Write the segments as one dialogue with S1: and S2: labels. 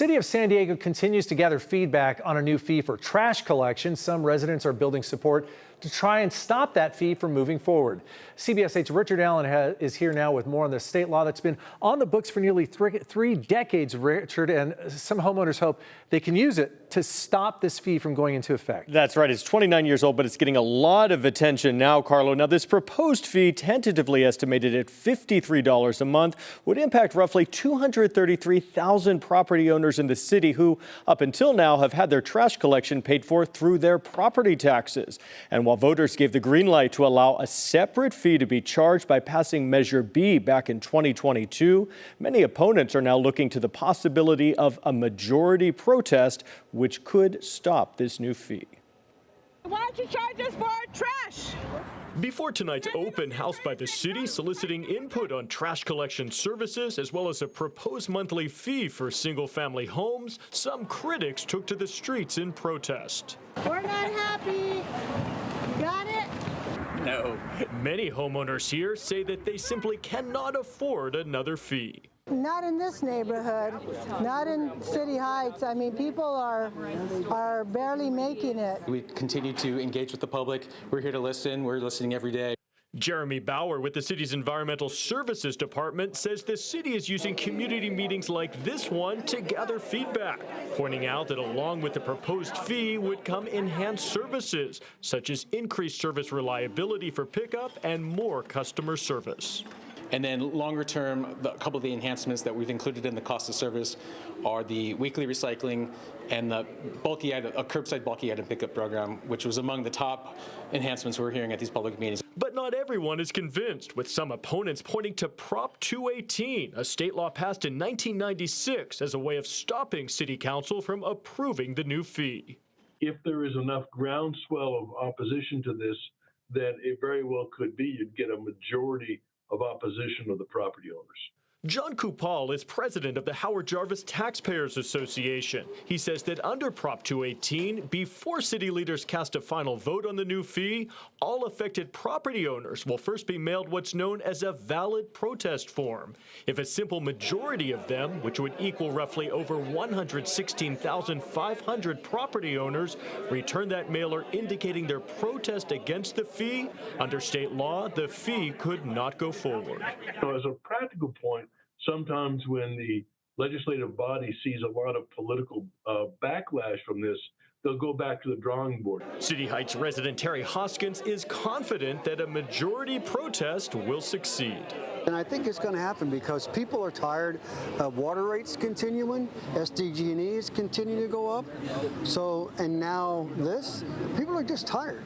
S1: city of San Diego continues to gather feedback on a new fee for trash collection. Some residents are building support to try and stop that fee from moving forward. CBS 8's Richard Allen is here now with more on the state law that's been on the books for nearly three decades, Richard, and some homeowners hope they can use it to stop this fee from going into effect.
S2: That's right. It's 29 years old, but it's getting a lot of attention now, Carlo. Now, this proposed fee, tentatively estimated at $53 a month, would impact roughly 233,000 property owners in the city who, up until now, have had their trash collection paid for through their property taxes. And while voters gave the green light to allow a separate fee to be charged by passing Measure B back in 2022, many opponents are now looking to the possibility of a majority protest, which could stop this new fee.
S3: Why don't you charge us for our trash?
S4: Before tonight's open house by the city soliciting input on trash collection services as well as a proposed monthly fee for single-family homes, some critics took to the streets in protest.
S3: We're not happy. Got it?
S4: No. Many homeowners here say that they simply cannot afford another fee.
S5: Not in this neighborhood, not in City Heights. I mean, people are barely making it.
S6: We continue to engage with the public. We're here to listen. We're listening every day.
S4: Jeremy Bauer with the city's Environmental Services Department says the city is using community meetings like this one to gather feedback, pointing out that along with the proposed fee would come enhanced services, such as increased service reliability for pickup and more customer service.
S6: And then longer term, a couple of the enhancements that we've included in the cost of service are the weekly recycling and the curbside bulky item pickup program, which was among the top enhancements we're hearing at these public meetings.
S4: But not everyone is convinced, with some opponents pointing to Prop 218, a state law passed in 1996 as a way of stopping city council from approving the new fee.
S7: If there is enough groundswell of opposition to this, then it very well could be you'd get a majority of opposition of the property owners.
S4: John Kupal is president of the Howard Jarvis Taxpayers Association. He says that under Prop 218, before city leaders cast a final vote on the new fee, all affected property owners will first be mailed what's known as a valid protest form. If a simple majority of them, which would equal roughly over 116,500 property owners, return that mailer indicating their protest against the fee, under state law, the fee could not go forward.
S7: So as a practical point, sometimes when the legislative body sees a lot of political backlash from this, they'll go back to the drawing board.
S4: City Heights resident Terry Hoskins is confident that a majority protest will succeed.
S8: And I think it's going to happen because people are tired of water rates continuing, SDG&Es continue to go up. So, and now this, people are just tired.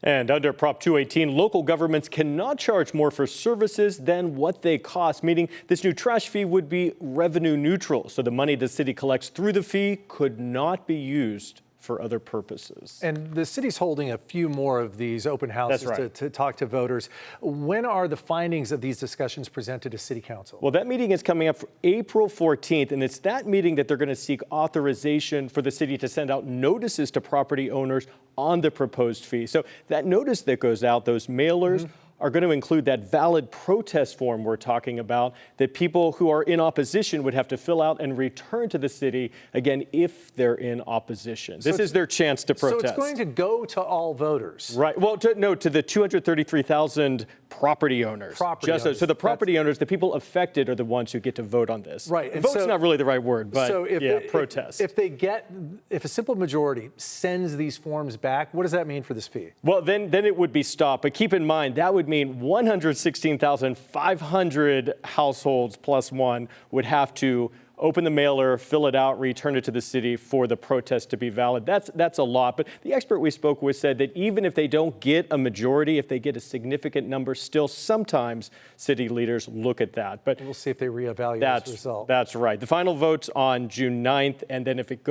S2: And under Prop 218, local governments cannot charge more for services than what they cost, meaning this new trash fee would be revenue neutral. So the money the city collects through the fee could not be used for other purposes.
S1: And the city's holding a few more of these open houses to talk to voters. When are the findings of these discussions presented to City Council?
S2: Well, that meeting is coming up for April 14th, and it's that meeting that they're going to seek authorization for the city to send out notices to property owners on the proposed fee. So that notice that goes out, those mailers, are going to include that valid protest form we're talking about that people who are in opposition would have to fill out and return to the city, again, if they're in opposition. This is their chance to protest.
S1: So it's going to go to all voters?
S2: Right. Well, to the 233,000 property owners. So the property owners, the people affected, are the ones who get to vote on this.
S1: Right. And
S2: vote's not really the right word, but
S1: so
S2: protest.
S1: If a simple majority sends these forms back, what does that mean for this fee?
S2: Well, then it would be stopped. But keep in mind, that would mean 116,500 households plus one would have to open the mailer, fill it out, return it to the city for the protest to be valid. That's a lot. But the expert we spoke with said that even if they don't get a majority, if they get a significant number, still sometimes city leaders look at that. But
S1: we'll see if they reevaluate this result.
S2: That's right. The final vote's on June 9th, and then if it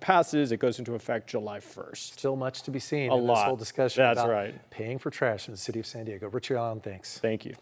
S2: passes, it goes into effect July 1st.
S1: Still much to be seen in this whole discussion
S2: about
S1: paying for trash in the city of San Diego. Richard Allen, thanks.
S2: Thank you.